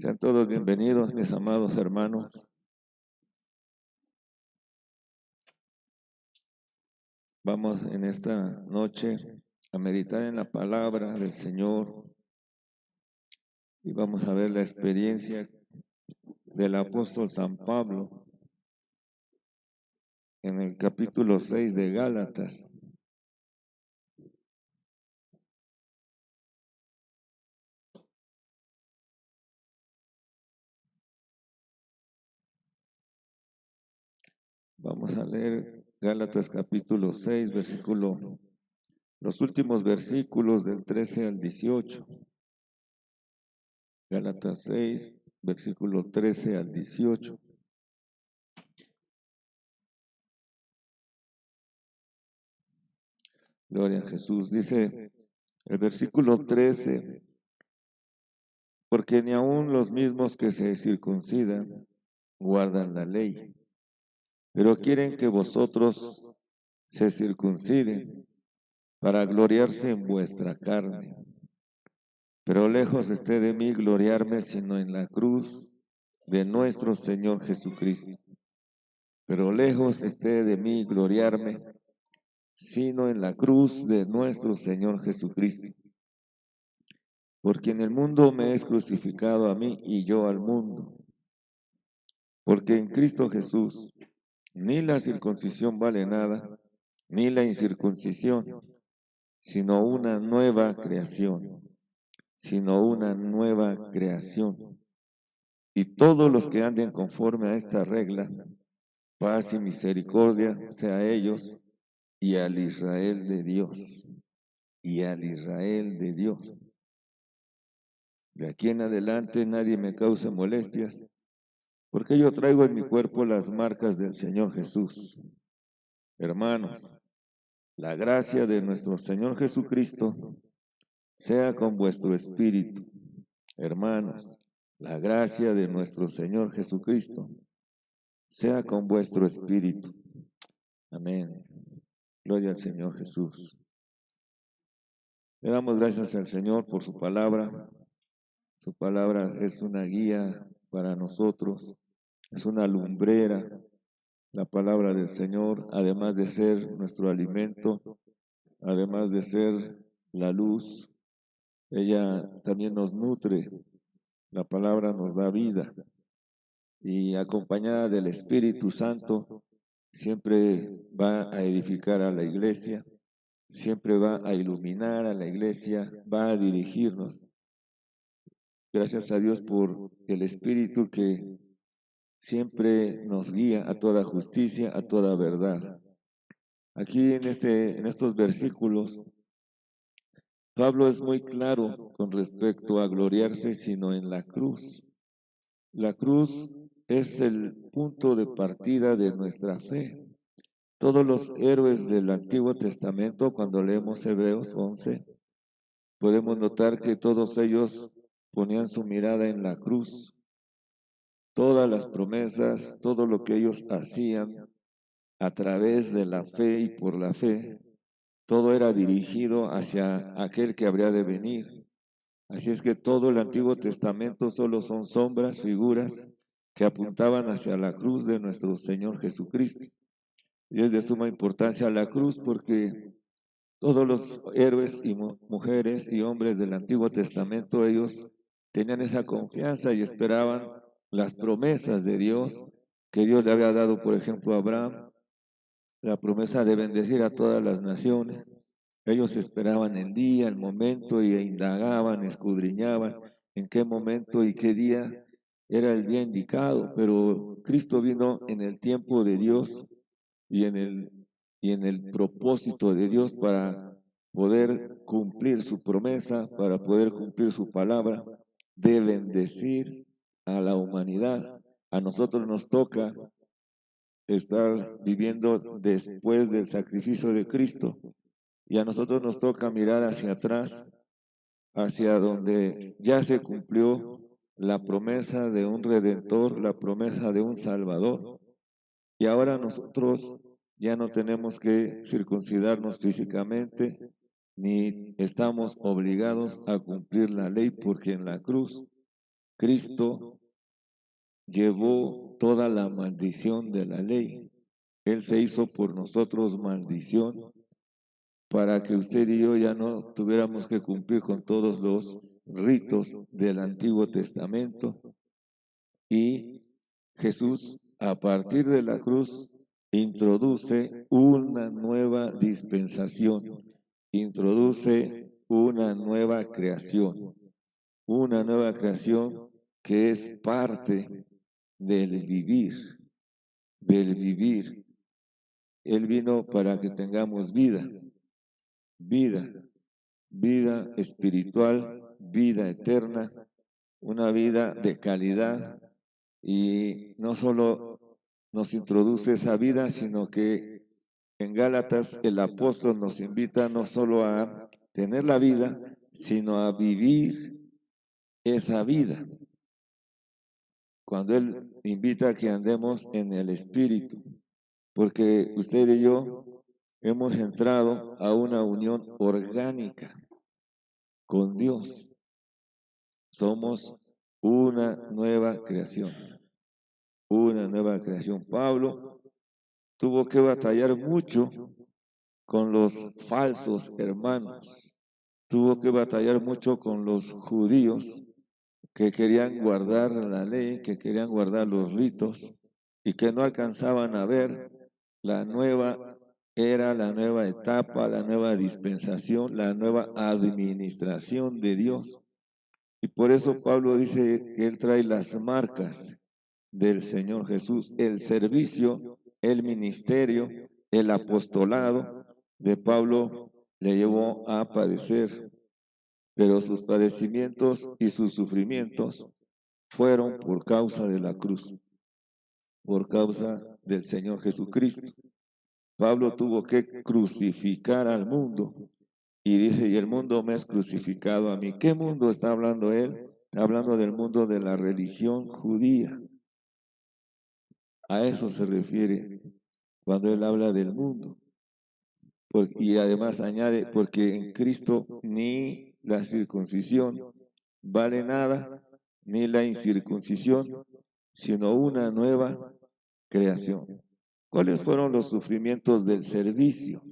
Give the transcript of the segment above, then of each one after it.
Sean todos bienvenidos, mis amados hermanos. Vamos en esta noche a meditar en la palabra del Señor y vamos a ver la experiencia del apóstol San Pablo en el capítulo 6 de Gálatas. Vamos a leer Gálatas capítulo 6, los últimos versículos del 13 al 18. Gálatas 6, versículo 13 al 18. Gloria a Jesús. Dice el versículo 13, porque ni aun los mismos que se circuncidan guardan la ley, pero quieren que vosotros se circunciden para gloriarse en vuestra carne. Pero lejos esté de mí gloriarme, sino en la cruz de nuestro Señor Jesucristo. Pero lejos esté de mí gloriarme, sino en la cruz de nuestro Señor Jesucristo. Porque en el mundo me es crucificado a mí y yo al mundo. Porque en Cristo Jesús ni la circuncisión vale nada, ni la incircuncisión, sino una nueva creación. Y todos los que anden conforme a esta regla, paz y misericordia sea a ellos y al Israel de Dios. De aquí en adelante nadie me cause molestias, porque yo traigo en mi cuerpo las marcas del Señor Jesús. Hermanos, la gracia de nuestro Señor Jesucristo sea con vuestro espíritu. Hermanos, la gracia de nuestro Señor Jesucristo sea con vuestro espíritu. Amén. Gloria al Señor Jesús. Le damos gracias al Señor por su palabra. Su palabra es una guía para nosotros, es una lumbrera. La palabra del Señor, además de ser nuestro alimento, además de ser la luz, ella también nos nutre. La palabra nos da vida y acompañada del Espíritu Santo siempre va a edificar a la iglesia, siempre va a iluminar a la iglesia, va a dirigirnos. Gracias a Dios por el Espíritu que siempre nos guía a toda justicia, a toda verdad. Aquí en estos versículos, Pablo es muy claro con respecto a gloriarse, sino en la cruz. La cruz es el punto de partida de nuestra fe. Todos los héroes del Antiguo Testamento, cuando leemos Hebreos 11, podemos notar que todos ellos ponían su mirada en la cruz. Todas las promesas, todo lo que ellos hacían a través de la fe y por la fe, todo era dirigido hacia aquel que habría de venir. Así es que todo el Antiguo Testamento solo son sombras, figuras que apuntaban hacia la cruz de nuestro Señor Jesucristo. Y es de suma importancia la cruz porque todos los héroes y mujeres y hombres del Antiguo Testamento, ellos tenían esa confianza y esperaban las promesas de Dios, que Dios le había dado, por ejemplo, a Abraham, la promesa de bendecir a todas las naciones. Ellos esperaban el día, el momento y indagaban, escudriñaban en qué momento y qué día era el día indicado, pero Cristo vino en el tiempo de Dios y en el propósito de Dios para poder cumplir su promesa, para poder cumplir su palabra de bendecir a la humanidad. A nosotros nos toca estar viviendo después del sacrificio de Cristo y a nosotros nos toca mirar hacia atrás, hacia donde ya se cumplió la promesa de un Redentor, la promesa de un Salvador. Y ahora nosotros ya no tenemos que circuncidarnos físicamente, ni estamos obligados a cumplir la ley, porque en la cruz Cristo llevó toda la maldición de la ley. Él se hizo por nosotros maldición para que usted y yo ya no tuviéramos que cumplir con todos los ritos del Antiguo Testamento. Y Jesús, a partir de la cruz, introduce una nueva dispensación, introduce una nueva creación que es parte del vivir, del vivir. Él vino para que tengamos vida, vida, vida espiritual, vida eterna, una vida de calidad. Y no solo nos introduce esa vida, sino que en Gálatas el apóstol nos invita no solo a tener la vida, sino a vivir esa vida. Cuando Él invita a que andemos en el Espíritu, porque usted y yo hemos entrado a una unión orgánica con Dios. Somos una nueva creación, una nueva creación. Pablo tuvo que batallar mucho con los falsos hermanos, tuvo que batallar mucho con los judíos que querían guardar la ley, que querían guardar los ritos y que no alcanzaban a ver la nueva era, la nueva etapa, la nueva dispensación, la nueva administración de Dios. Y por eso Pablo dice que él trae las marcas del Señor Jesús, el servicio, el ministerio, el apostolado de Pablo le llevó a padecer, pero sus padecimientos y sus sufrimientos fueron por causa de la cruz, por causa del Señor Jesucristo. Pablo tuvo que crucificar al mundo y dice, y el mundo me es crucificado a mí. ¿Qué mundo está hablando él? Está hablando del mundo de la religión judía. A eso se refiere cuando él habla del mundo. Y además añade, porque en Cristo ni la circuncisión vale nada, ni la incircuncisión, sino una nueva creación. ¿Cuáles fueron los sufrimientos del servicio?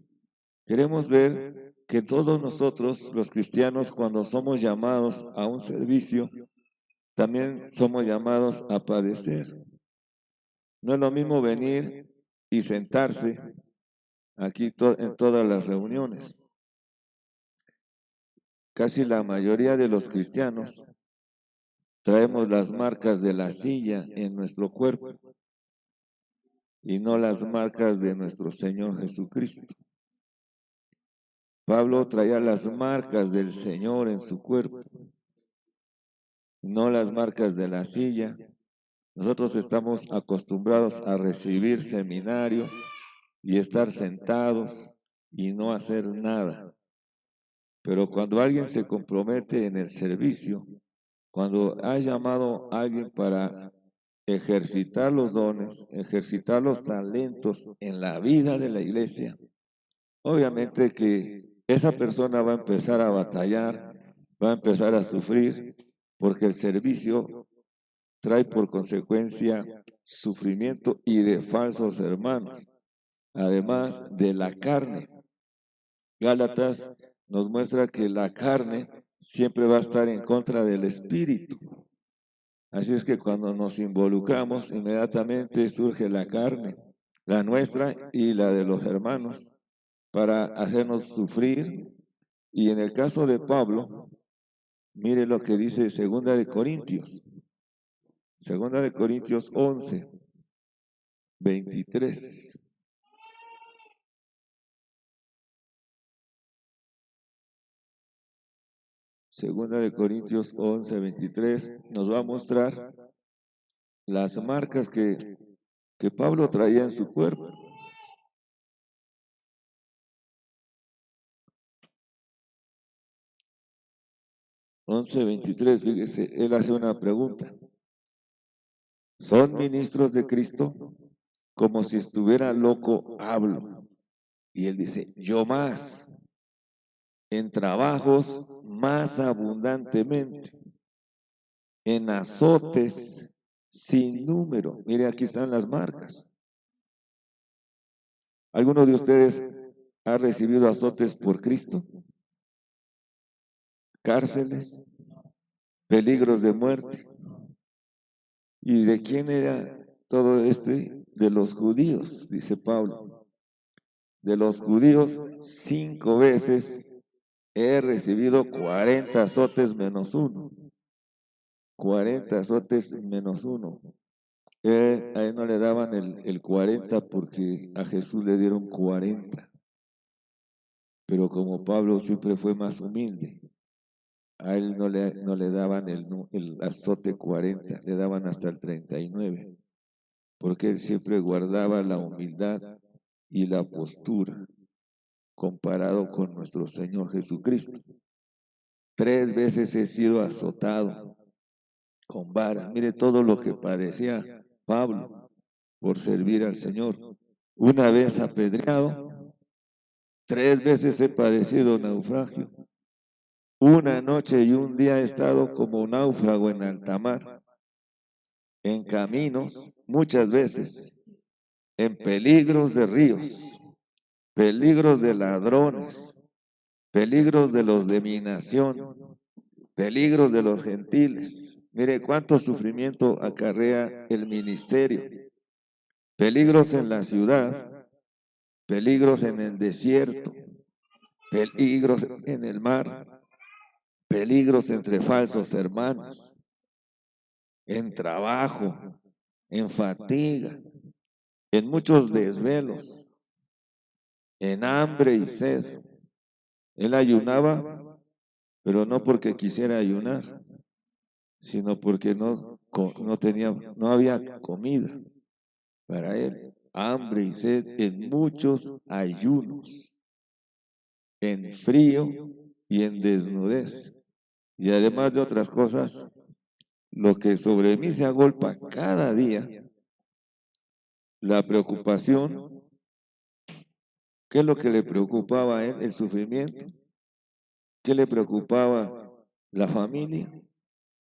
Queremos ver que todos nosotros, los cristianos, cuando somos llamados a un servicio, también somos llamados a padecer. No es lo mismo venir y sentarse aquí en todas las reuniones. Casi la mayoría de los cristianos traemos las marcas de la silla en nuestro cuerpo y no las marcas de nuestro Señor Jesucristo. Pablo traía las marcas del Señor en su cuerpo, no las marcas de la silla. Nosotros estamos acostumbrados a recibir seminarios y estar sentados y no hacer nada. Pero cuando alguien se compromete en el servicio, cuando ha llamado a alguien para ejercitar los dones, ejercitar los talentos en la vida de la iglesia, obviamente que esa persona va a empezar a batallar, va a empezar a sufrir, porque el servicio trae por consecuencia sufrimiento y de falsos hermanos, además de la carne. Gálatas nos muestra que la carne siempre va a estar en contra del espíritu. Así es que cuando nos involucramos, inmediatamente surge la carne, la nuestra y la de los hermanos, para hacernos sufrir. Y en el caso de Pablo, mire lo que dice Segunda de Corintios 11, 23. Segunda de Corintios 11, 23 nos va a mostrar las marcas que Pablo traía en su cuerpo. 11:23, fíjese, él hace una pregunta. ¿Son ministros de Cristo? Como si estuviera loco, hablo. Y él dice, yo más, en trabajos más abundantemente. en azotes sin número. Mire, aquí están las marcas. ¿Alguno de ustedes ha recibido azotes por Cristo? Cárceles, peligros de muerte. ¿Y de quién era todo este? De los judíos, dice Pablo. De los judíos 5 veces he recibido 40 azotes menos uno. 40 azotes menos uno. A él no le daban el 40 porque a Jesús le dieron 40. Pero como Pablo siempre fue más humilde, a él no le daban el azote 40, le daban hasta el 39, porque él siempre guardaba la humildad y la postura comparado con nuestro Señor Jesucristo. 3 veces he sido azotado con varas. Mire todo lo que padecía Pablo por servir al Señor. Una vez apedreado, 3 veces he padecido naufragio. Una noche y un día he estado como náufrago en alta mar, en caminos, muchas veces, en peligros de ríos, peligros de ladrones, peligros de los de mi nación, peligros de los gentiles. Mire cuánto sufrimiento acarrea el ministerio. Peligros en la ciudad, peligros en el desierto, peligros en el mar, peligros entre falsos hermanos, en trabajo, en fatiga, en muchos desvelos, en hambre y sed. Él ayunaba, pero no porque quisiera ayunar, sino porque no había comida para él. Hambre y sed en muchos ayunos, en frío y en desnudez. Y además de otras cosas, lo que sobre mí se agolpa cada día, la preocupación. ¿Qué es lo que le preocupaba a él? El sufrimiento. ¿Qué le preocupaba? La familia.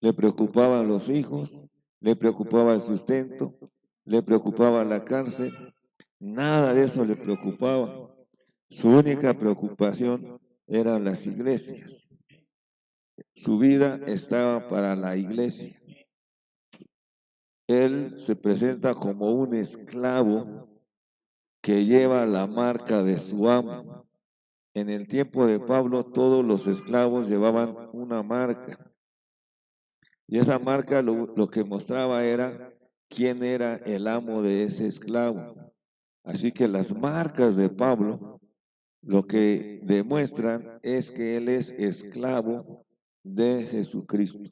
Le preocupaban los hijos. Le preocupaba el sustento. Le preocupaba la cárcel. Nada de eso le preocupaba. Su única preocupación eran las iglesias. Su vida estaba para la iglesia. Él se presenta como un esclavo que lleva la marca de su amo. En el tiempo de Pablo, todos los esclavos llevaban una marca. Y esa marca lo que mostraba era quién era el amo de ese esclavo. Así que las marcas de Pablo lo que demuestran es que él es esclavo de Jesucristo.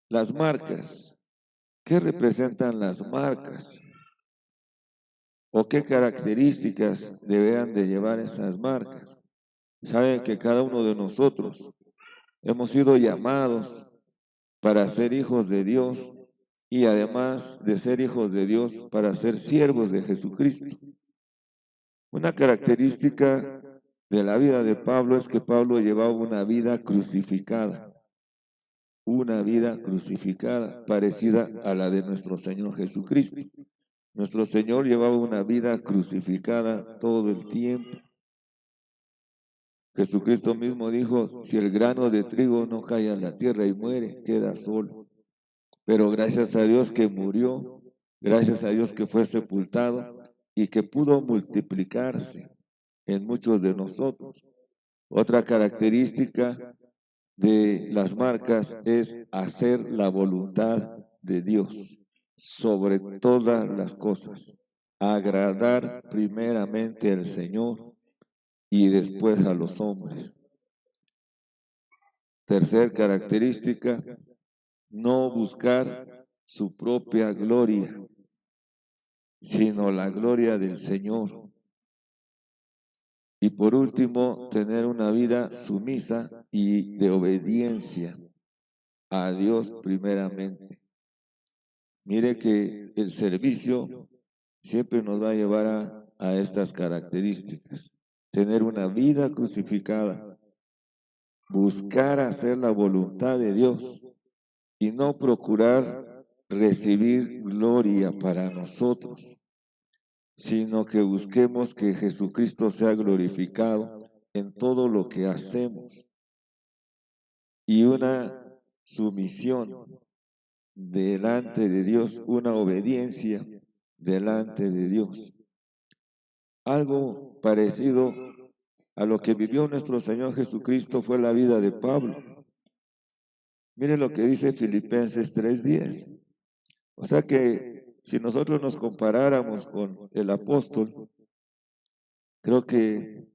Las marcas. ¿Qué representan las marcas? ¿O qué características deberán de llevar esas marcas? Saben que cada uno de nosotros hemos sido llamados para ser hijos de Dios y además de ser hijos de Dios para ser siervos de Jesucristo. Una característica de la vida de Pablo es que Pablo llevaba una vida crucificada parecida a la de nuestro Señor Jesucristo. Nuestro Señor llevaba una vida crucificada todo el tiempo. Jesucristo mismo dijo, si el grano de trigo no cae a la tierra y muere, queda solo. Pero gracias a Dios que murió, gracias a Dios que fue sepultado y que pudo multiplicarse en muchos de nosotros. Otra característica de las marcas es hacer la voluntad de Dios sobre todas las cosas. Agradar primeramente al Señor y después a los hombres. Tercer característica, no buscar su propia gloria, sino la gloria del Señor. Y por último, tener una vida sumisa y de obediencia a Dios primeramente. Mire que el servicio siempre nos va a llevar a estas características. Tener una vida crucificada, buscar hacer la voluntad de Dios y no procurar recibir gloria para nosotros, sino que busquemos que Jesucristo sea glorificado en todo lo que hacemos y una sumisión delante de Dios, una obediencia delante de Dios. Algo parecido a lo que vivió nuestro Señor Jesucristo fue la vida de Pablo. Mire lo que dice Filipenses 3:10. O sea que si nosotros nos comparáramos con el apóstol, creo que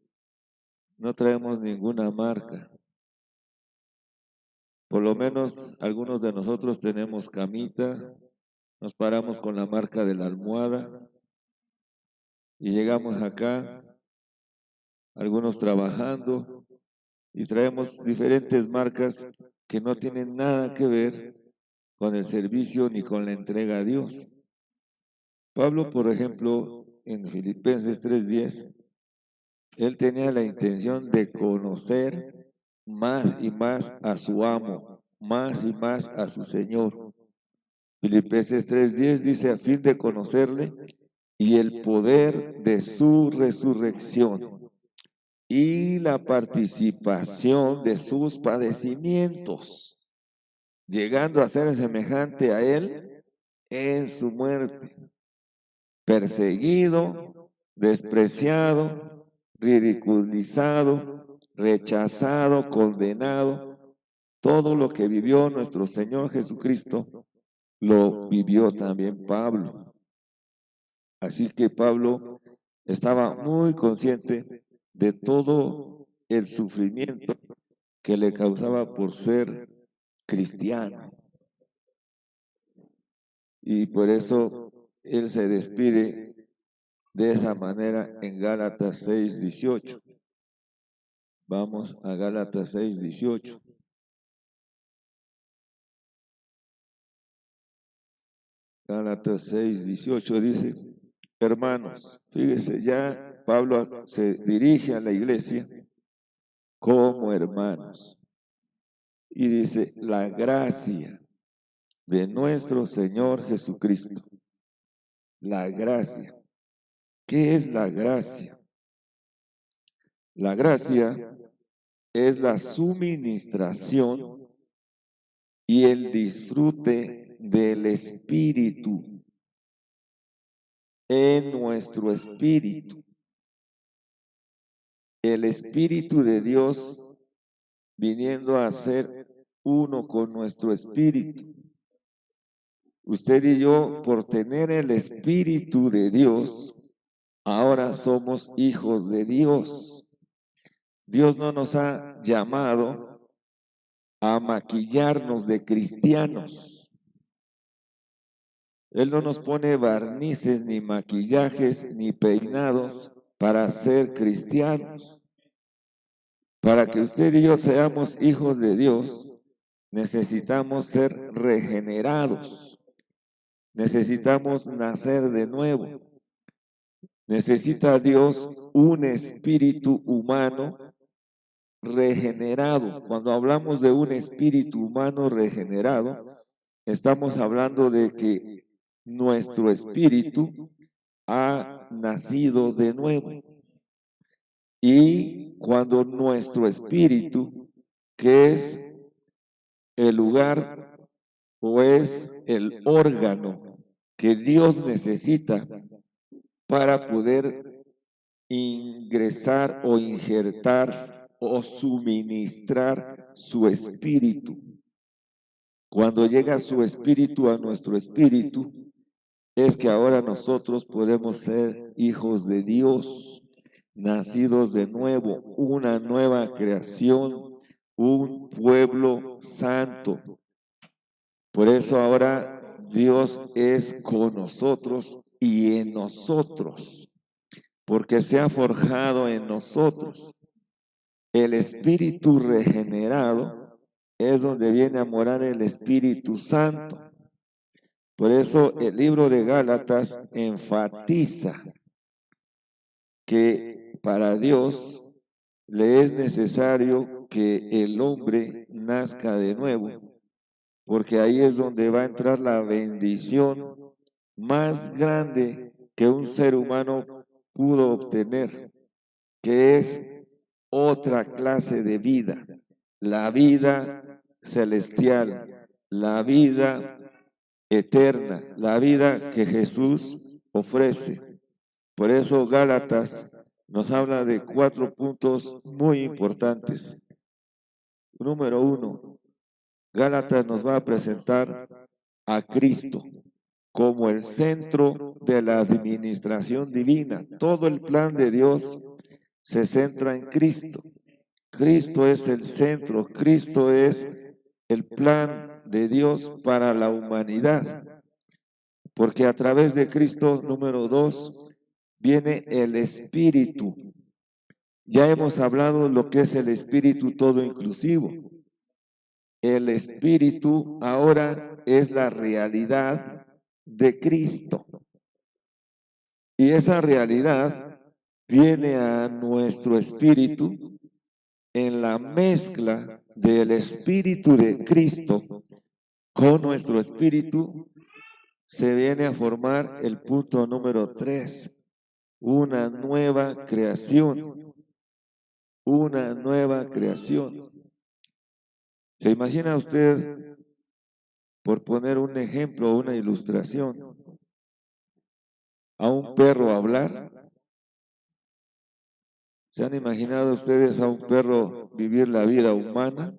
no traemos ninguna marca. Por lo menos algunos de nosotros tenemos camita, nos paramos con la marca de la almohada y llegamos acá, algunos trabajando, y traemos diferentes marcas que no tienen nada que ver con el servicio ni con la entrega a Dios. Pablo, por ejemplo, en Filipenses 3:10, él tenía la intención de conocer más y más a su amo, más y más a su Señor. Filipenses 3:10 dice, a fin de conocerle y el poder de su resurrección y la participación de sus padecimientos, llegando a ser semejante a él en su muerte, perseguido, despreciado, ridiculizado, rechazado, condenado. Todo lo que vivió nuestro Señor Jesucristo, lo vivió también Pablo. Así que Pablo estaba muy consciente de todo el sufrimiento que le causaba por ser cristiano. Y por eso él se despide de esa manera en Gálatas 6:18. Vamos a Gálatas 6:18. Gálatas 6:18 dice, hermanos, fíjese, ya Pablo se dirige a la iglesia como hermanos y dice, la gracia de nuestro Señor Jesucristo. La gracia. ¿Qué es la gracia? La gracia es la suministración y el disfrute del Espíritu en nuestro espíritu. El Espíritu de Dios viniendo a ser uno con nuestro espíritu. Usted y yo, por tener el Espíritu de Dios, ahora somos hijos de Dios. Dios no nos ha llamado a maquillarnos de cristianos. Él no nos pone barnices, ni maquillajes, ni peinados para ser cristianos. Para que usted y yo seamos hijos de Dios, necesitamos ser regenerados. Necesitamos nacer de nuevo. Necesita Dios un espíritu humano regenerado. Cuando hablamos de un espíritu humano regenerado, estamos hablando de que nuestro espíritu ha nacido de nuevo. Y cuando nuestro espíritu, que es el lugar o es el órgano que Dios necesita para poder ingresar o injertar o suministrar su espíritu. Cuando llega su espíritu a nuestro espíritu, es que ahora nosotros podemos ser hijos de Dios, nacidos de nuevo, una nueva creación, un pueblo santo. Por eso ahora Dios es con nosotros y en nosotros, porque se ha forjado en nosotros. El Espíritu regenerado es donde viene a morar el Espíritu Santo. Por eso el libro de Gálatas enfatiza que para Dios le es necesario que el hombre nazca de nuevo porque ahí es donde va a entrar la bendición más grande que un ser humano pudo obtener, que es otra clase de vida, la vida celestial, la vida eterna, la vida que Jesús ofrece. Por eso Gálatas nos habla de 4 puntos muy importantes. Número 1, Gálatas nos va a presentar a Cristo como el centro de la administración divina. Todo el plan de Dios se centra en Cristo. Cristo es el centro, Cristo es el plan de Dios para la humanidad. Porque a través de Cristo, número 2, viene el Espíritu. Ya hemos hablado lo que es el Espíritu todo inclusivo. El Espíritu ahora es la realidad de Cristo. Y esa realidad viene a nuestro espíritu en la mezcla del Espíritu de Cristo con nuestro espíritu. Se viene a formar el punto número 3, una nueva creación. Una nueva creación. ¿Se imagina usted, por poner un ejemplo, una ilustración, a un perro hablar? ¿Se han imaginado ustedes a un perro vivir la vida humana?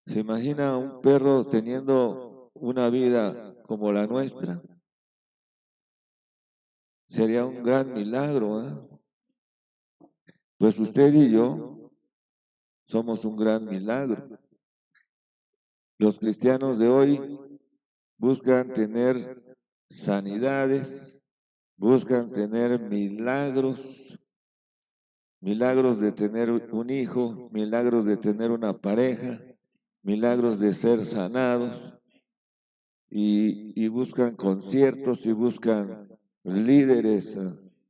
¿Se imagina a un perro teniendo una vida como la nuestra? Sería un gran milagro, ¿eh? Pues usted y yo somos un gran milagro. Los cristianos de hoy buscan tener sanidades, buscan tener milagros, milagros de tener un hijo, milagros de tener una pareja, milagros de ser sanados, y buscan conciertos y buscan líderes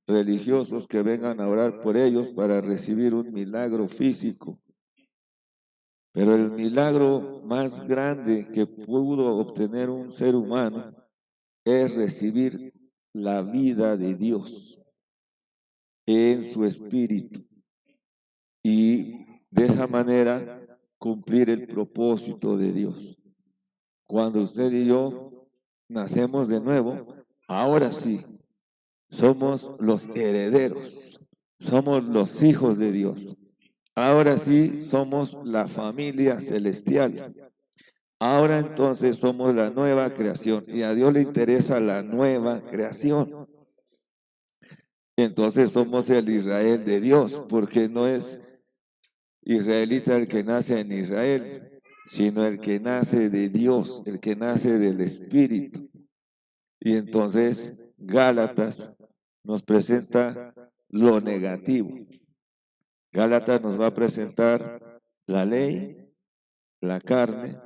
religiosos que vengan a orar por ellos para recibir un milagro físico. Pero el milagro más grande que pudo obtener un ser humano es recibir la vida de Dios en su espíritu y de esa manera cumplir el propósito de Dios. Cuando usted y yo nacemos de nuevo, ahora sí, somos los herederos, somos los hijos de Dios. Ahora sí, somos la familia celestial. Ahora entonces somos la nueva creación y a Dios le interesa la nueva creación. Entonces somos el Israel de Dios, porque no es israelita el que nace en Israel, sino el que nace de Dios, el que nace del Espíritu. Y entonces Gálatas nos presenta lo negativo. Gálatas nos va a presentar la ley, la carne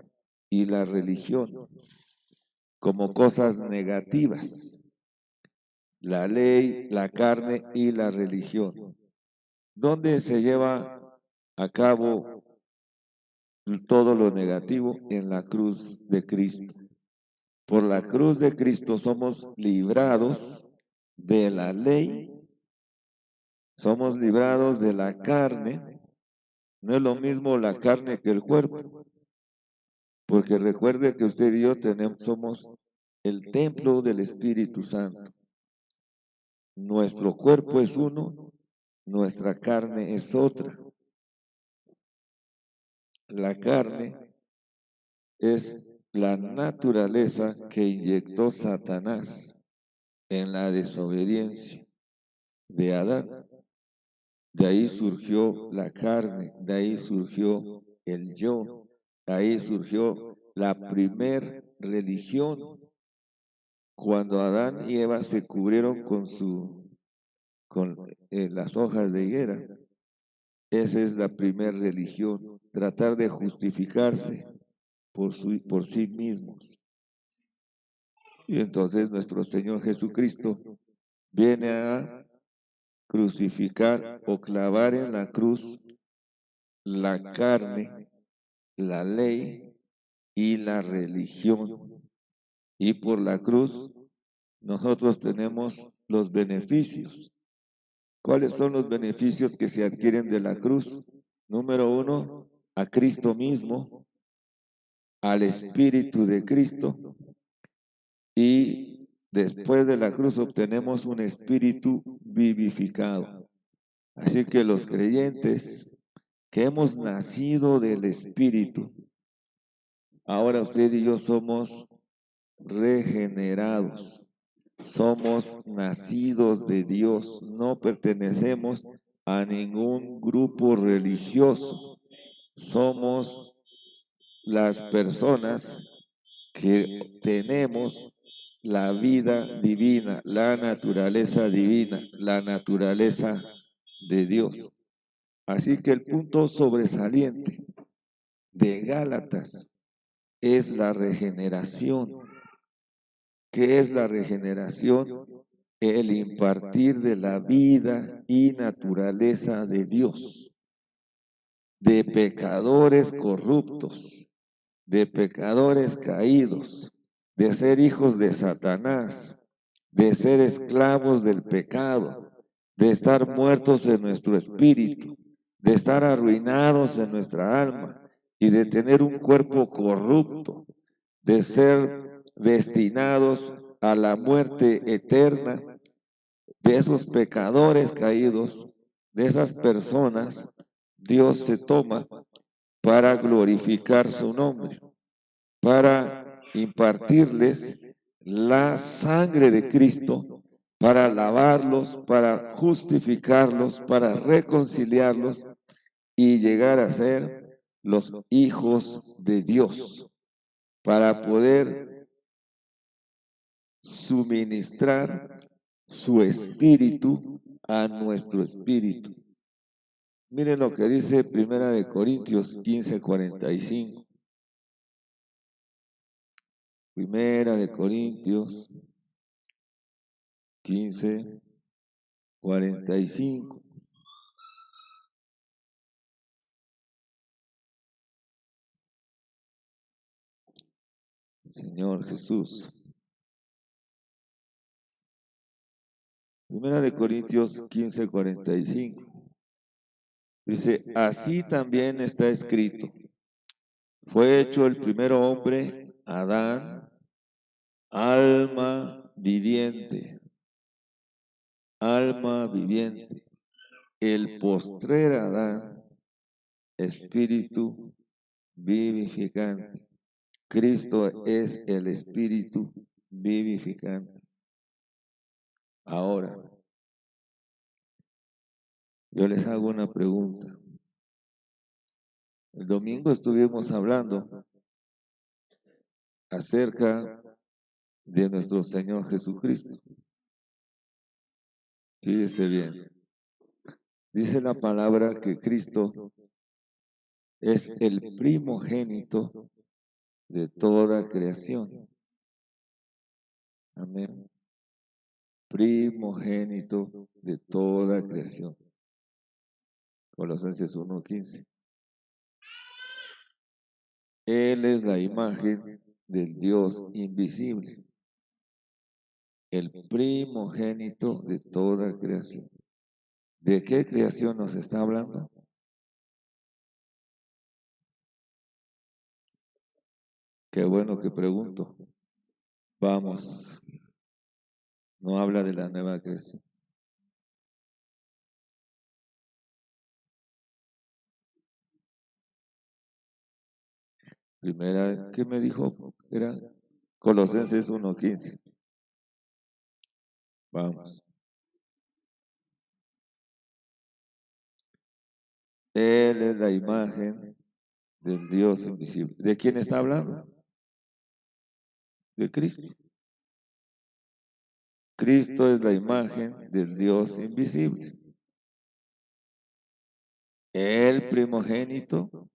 y la religión como cosas negativas. La ley, la carne y la religión. ¿Dónde se lleva a cabo todo lo negativo? En la cruz de Cristo. Por la cruz de Cristo somos librados de la ley, somos librados de la carne. No es lo mismo la carne que el cuerpo, porque recuerde que usted y yo somos el templo del Espíritu Santo. Nuestro cuerpo es uno, nuestra carne es otra. La carne es la naturaleza que inyectó Satanás en la desobediencia de Adán. De ahí surgió la carne, de ahí surgió el yo, de ahí surgió la primer religión. Cuando Adán y Eva se cubrieron con las hojas de higuera, esa es la primer religión, tratar de justificarse por sí mismos. Y entonces nuestro Señor Jesucristo viene a crucificar o clavar en la cruz la carne, la ley y la religión. Y por la cruz nosotros tenemos los beneficios. ¿Cuáles son los beneficios que se adquieren de la cruz? Número uno, a Cristo mismo, al Espíritu de Cristo, y después de la cruz obtenemos un espíritu vivificado. Así que los creyentes que hemos nacido del Espíritu, ahora usted y yo somos regenerados, somos nacidos de Dios, no pertenecemos a ningún grupo religioso, somos las personas que tenemos la vida divina, la naturaleza divina, la naturaleza de Dios. Así que el punto sobresaliente de Gálatas es la regeneración. ¿Qué es la regeneración? El impartir de la vida y naturaleza de Dios, de pecadores corruptos, de pecadores caídos, de ser hijos de Satanás, de ser esclavos del pecado, de estar muertos en nuestro espíritu, de estar arruinados en nuestra alma y de tener un cuerpo corrupto, de ser destinados a la muerte eterna, de esos pecadores caídos, de esas personas, Dios se toma para glorificar su nombre, para impartirles la sangre de Cristo, para lavarlos, para justificarlos, para reconciliarlos y llegar a ser los hijos de Dios, para poder suministrar su espíritu a nuestro espíritu. Miren lo que dice Primera de Corintios 15:45. Primera de Corintios 15:45. Señor Jesús. Primera de Corintios 15:45. Dice, así también está escrito. Fue hecho el primer hombre, Adán, alma viviente. Alma viviente. El postrer Adán, espíritu vivificante. Cristo es el espíritu vivificante. Ahora, yo les hago una pregunta. El domingo estuvimos hablando acerca de nuestro Señor Jesucristo. Fíjese bien. Dice la palabra que Cristo es el primogénito de toda creación. Amén. Primogénito de toda creación. Colosenses 1:15. Él es la imagen del Dios invisible, el primogénito de toda creación. ¿De qué creación nos está hablando? Qué bueno que pregunto. Vamos, no habla de la nueva creación. Primera, ¿qué me dijo? Era Colosenses 1:15. Vamos. Él es la imagen del Dios invisible. ¿De quién está hablando? De Cristo. Cristo es la imagen del Dios invisible. El primogénito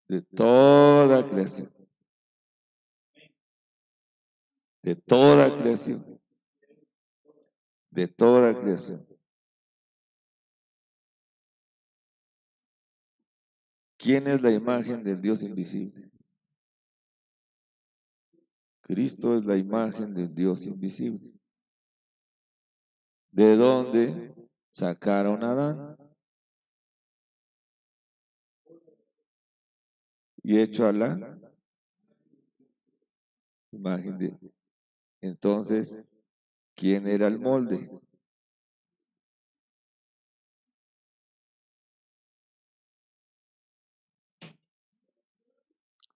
de toda creación. De toda creación. De toda creación. ¿Quién es la imagen del Dios invisible? Cristo es la imagen del Dios invisible. ¿De dónde sacaron a Adán? Y hecho a la imagen de... Entonces, ¿quién era el molde?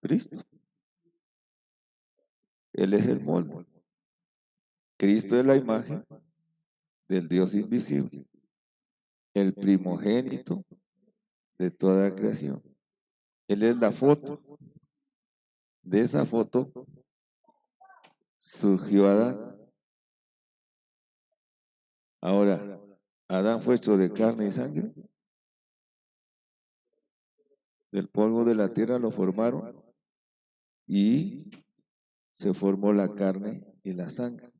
Cristo. Él es el molde. Cristo es la imagen del Dios invisible, el primogénito de toda creación. Él es la foto. De esa foto surgió Adán. Ahora, Adán fue hecho de carne y sangre. Del polvo de la tierra lo formaron y se formó la carne y la sangre.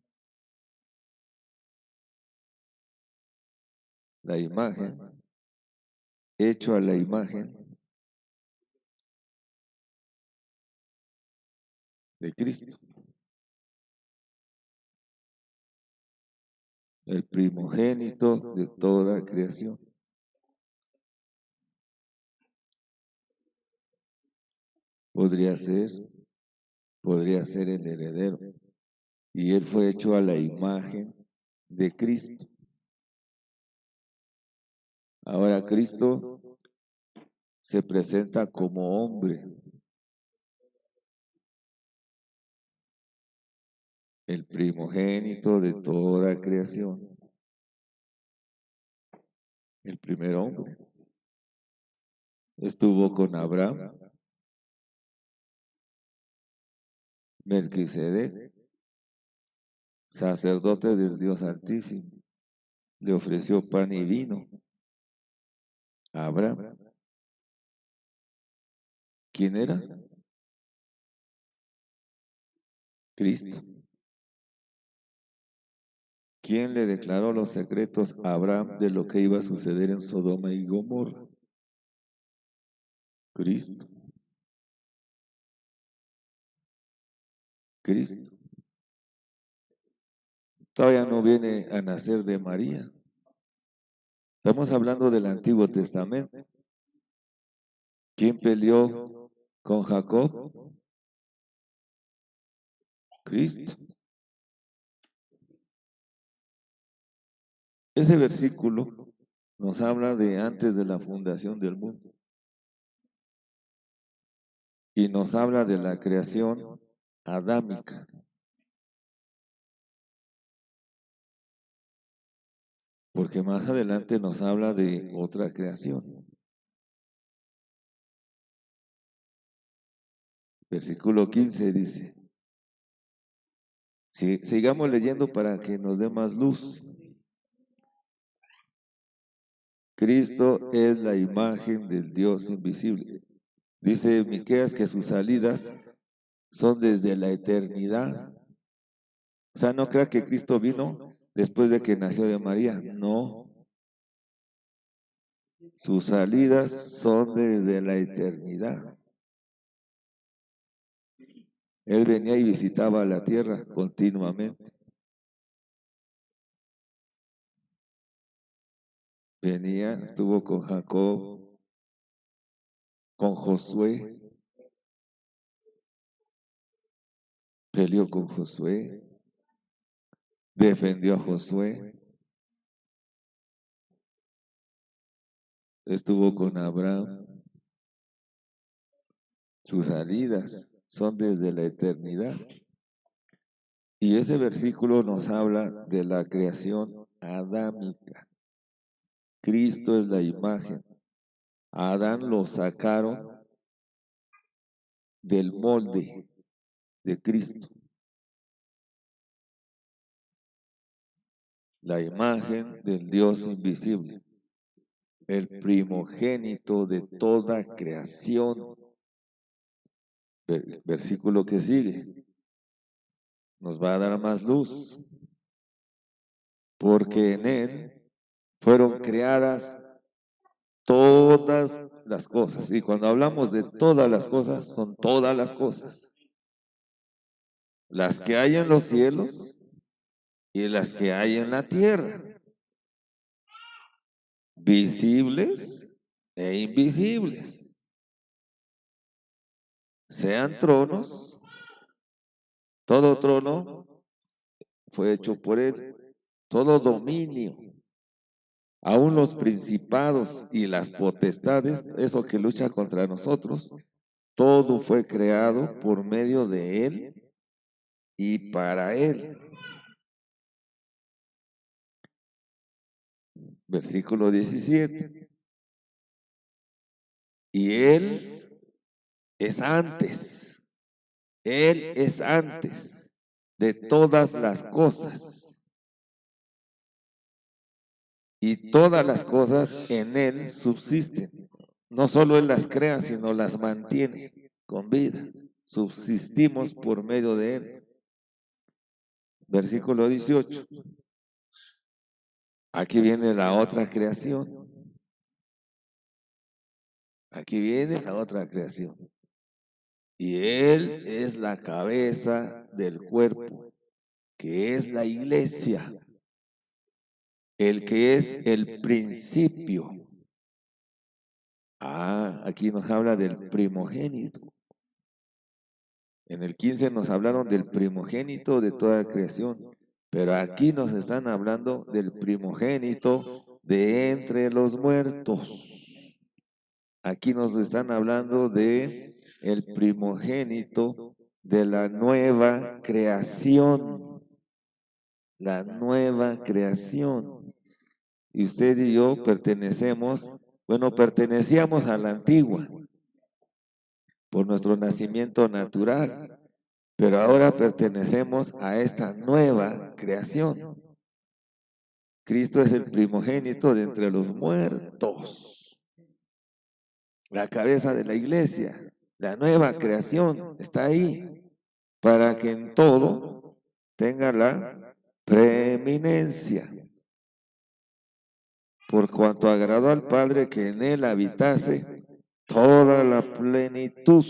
La imagen, hecho a la imagen de Cristo, el primogénito de toda creación. Podría ser el heredero. Y él fue hecho a la imagen de Cristo. Ahora Cristo se presenta como hombre, el primogénito de toda creación, el primer hombre. Estuvo con Abraham, Melquisedec, sacerdote del Dios Altísimo, le ofreció pan y vino a Abraham. ¿Quién era? Cristo. ¿Quién le declaró los secretos a Abraham de lo que iba a suceder en Sodoma y Gomorra? Cristo. Cristo. Todavía no viene a nacer de María. Estamos hablando del Antiguo Testamento. ¿Quién peleó con Jacob? Cristo. Ese versículo nos habla de antes de la fundación del mundo. Y nos habla de la creación adámica. Porque más adelante nos habla de otra creación. Versículo 15 dice, sigamos leyendo para que nos dé más luz. Cristo es la imagen del Dios invisible. Dice Miqueas que sus salidas son desde la eternidad. O sea, no crea que Cristo vino después de que nació de María. No. Sus salidas son desde la eternidad. Él venía y visitaba la tierra continuamente. Venía, estuvo con Jacob, con Josué, peleó con Josué, defendió a Josué, estuvo con Abraham. Sus salidas son desde la eternidad. Y ese versículo nos habla de la creación adámica. Cristo es la imagen. A Adán lo sacaron del molde de Cristo. La imagen del Dios invisible, el primogénito de toda creación. Versículo que sigue nos va a dar más luz, porque en él fueron creadas todas las cosas. Y cuando hablamos de todas las cosas, son todas las cosas. las que hay en los cielos y las que hay en la tierra, visibles e invisibles, sean tronos, todo trono fue hecho por él, todo dominio, aún los principados y las potestades, eso que lucha contra nosotros, todo fue creado por medio de él y para él. Versículo 17. Y él es antes, él es antes de todas las cosas. Y todas las cosas en él subsisten. No solo él las crea, sino las mantiene con vida. Subsistimos por medio de él. Versículo 18. Aquí viene la otra creación. Aquí viene la otra creación. Y él es la cabeza del cuerpo, que es la iglesia, el que es el principio. Aquí nos habla del primogénito. En el 15 nos hablaron del primogénito de toda creación, pero aquí nos están hablando del primogénito de entre los muertos. Aquí nos están hablando de el primogénito de la nueva creación. La nueva creación. Y usted y yo pertenecíamos a la antigua por nuestro nacimiento natural, pero ahora pertenecemos a esta nueva creación. Cristo es el primogénito de entre los muertos, la cabeza de la iglesia, la nueva creación está ahí para que en todo tenga la preeminencia. Por cuanto agradó al Padre que en él habitase toda la plenitud.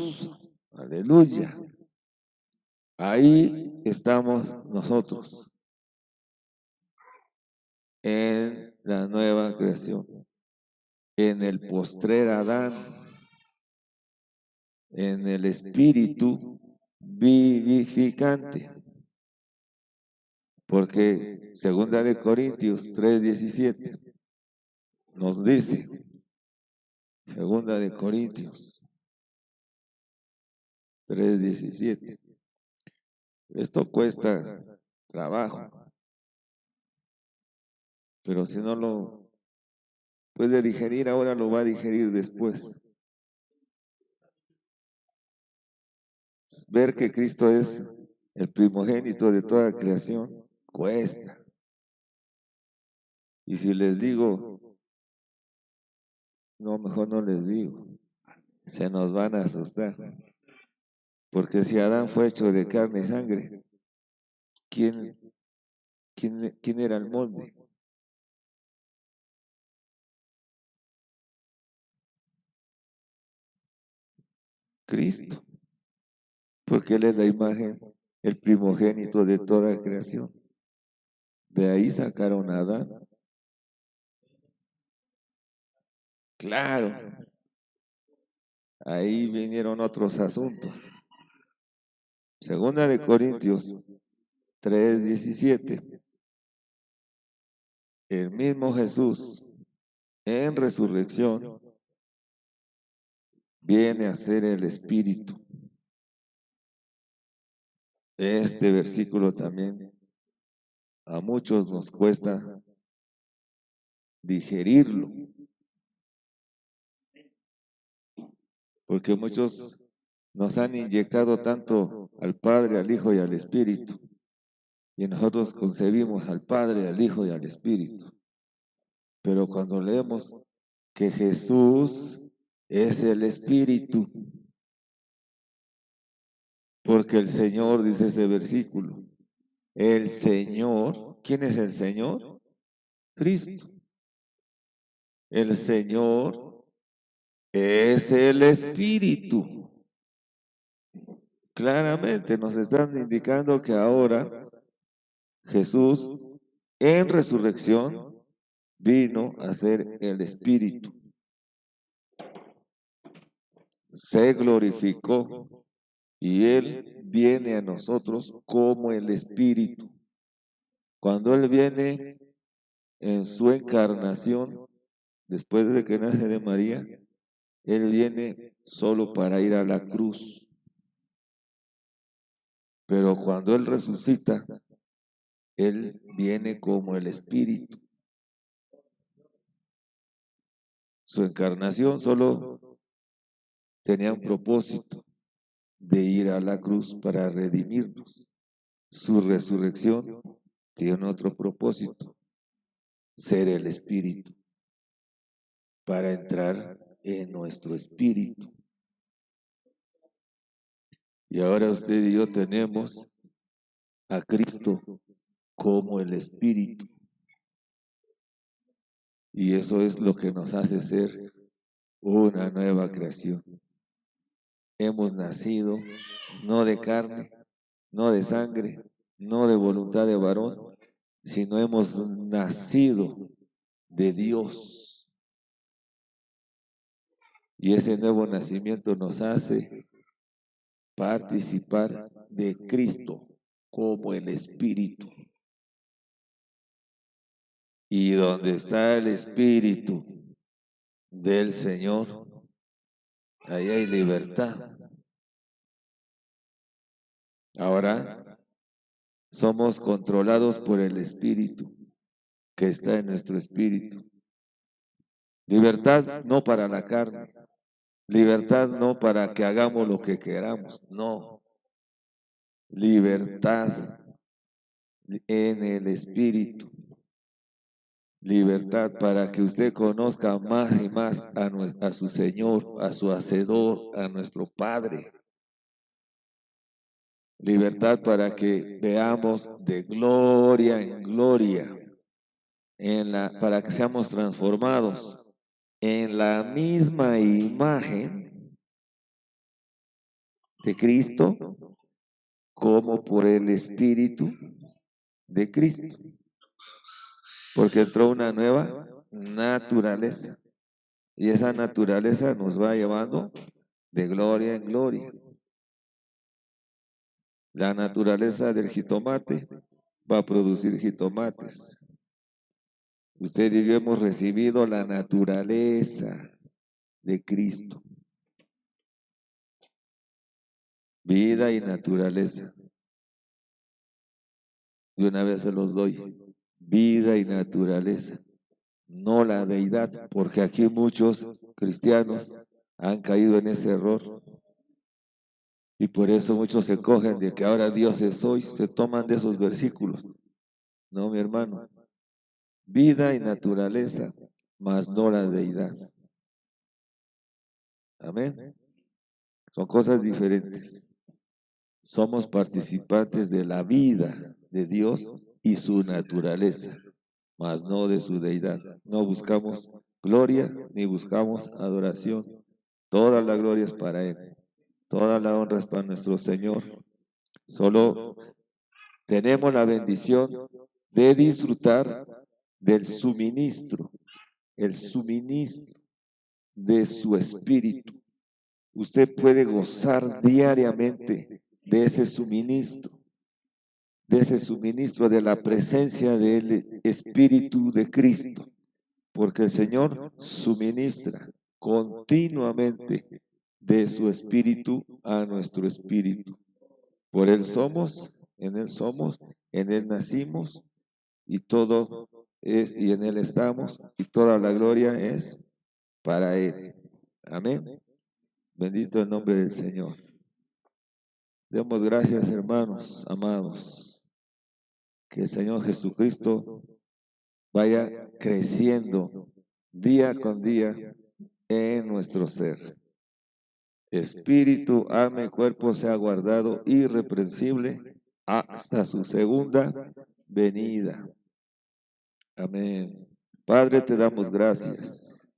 Aleluya. Ahí estamos nosotros, en la nueva creación, en el postrer Adán, en el espíritu vivificante. Porque segunda de Corintios 3:17 nos dice, segunda de Corintios 3:17, esto cuesta trabajo, pero si no lo puede digerir ahora, lo va a digerir después. Ver que Cristo es el primogénito de toda creación cuesta. Y si les digo, no, mejor no les digo, se nos van a asustar. Porque si Adán fue hecho de carne y sangre, ¿quién era el molde? Cristo. Porque Él es la imagen, el primogénito de toda creación. De ahí sacaron a Adán. Claro, ahí vinieron otros asuntos. Segunda de Corintios 3:17. El mismo Jesús en resurrección viene a ser el Espíritu. Este versículo también a muchos nos cuesta digerirlo, porque muchos nos han inyectado tanto al Padre, al Hijo y al Espíritu, y nosotros concebimos al Padre, al Hijo y al Espíritu. Pero cuando leemos que Jesús es el Espíritu, porque el Señor, dice ese versículo, el Señor, ¿quién es el Señor? Cristo. El Señor es el Espíritu. claramente nos están indicando que ahora Jesús en resurrección vino a ser el Espíritu. Se glorificó y Él viene a nosotros como el Espíritu. Cuando Él viene en su encarnación, después de que nace de María, Él viene solo para ir a la cruz. Pero cuando Él resucita, Él viene como el Espíritu. Su encarnación solo tenía un propósito de ir a la cruz para redimirnos. Su resurrección tiene otro propósito, ser el Espíritu, para entrar en nuestro espíritu. Y ahora usted y yo tenemos a Cristo como el Espíritu. Y eso es lo que nos hace ser una nueva creación. Hemos nacido no de carne, no de sangre, no de voluntad de varón, sino hemos nacido de Dios. Y ese nuevo nacimiento nos hace participar de Cristo como el Espíritu. Y donde está el Espíritu del Señor, ahí hay libertad. Ahora somos controlados por el Espíritu que está en nuestro espíritu. Libertad no para la carne, libertad no para que hagamos lo que queramos, no. Libertad en el Espíritu. Libertad para que usted conozca más y más a su Señor, a su Hacedor, a nuestro Padre. Libertad para que veamos de gloria en gloria, para que seamos transformados en la misma imagen de Cristo, como por el Espíritu de Cristo. Porque entró una nueva naturaleza. Y esa naturaleza nos va llevando de gloria en gloria. La naturaleza del jitomate va a producir jitomates. Usted y yo hemos recibido la naturaleza de Cristo. Vida y naturaleza. De una vez se los doy. Vida y naturaleza. No la deidad, porque aquí muchos cristianos han caído en ese error. Y por eso muchos se cogen de que ahora Dios es hoy, se toman de esos versículos. No, mi hermano. Vida y naturaleza, mas no la deidad. Amén. Son cosas diferentes. Somos participantes de la vida de Dios y su naturaleza, mas no de su deidad. No buscamos gloria ni buscamos adoración. Toda la gloria es para Él. Toda la honra es para nuestro Señor. Solo tenemos la bendición de disfrutar del suministro, el suministro de su Espíritu. Usted puede gozar diariamente de ese suministro de la presencia del Espíritu de Cristo, porque el Señor suministra continuamente de su Espíritu a nuestro espíritu. Por Él somos, en Él nacimos y todo es, y en Él estamos, y toda la gloria es para Él. Amén. Bendito el nombre del Señor. Demos gracias, hermanos, amados. Que el Señor Jesucristo vaya creciendo día con día en nuestro ser. Espíritu, alma y cuerpo sea guardado irreprensible hasta su segunda venida. Amén. Padre, te damos gracias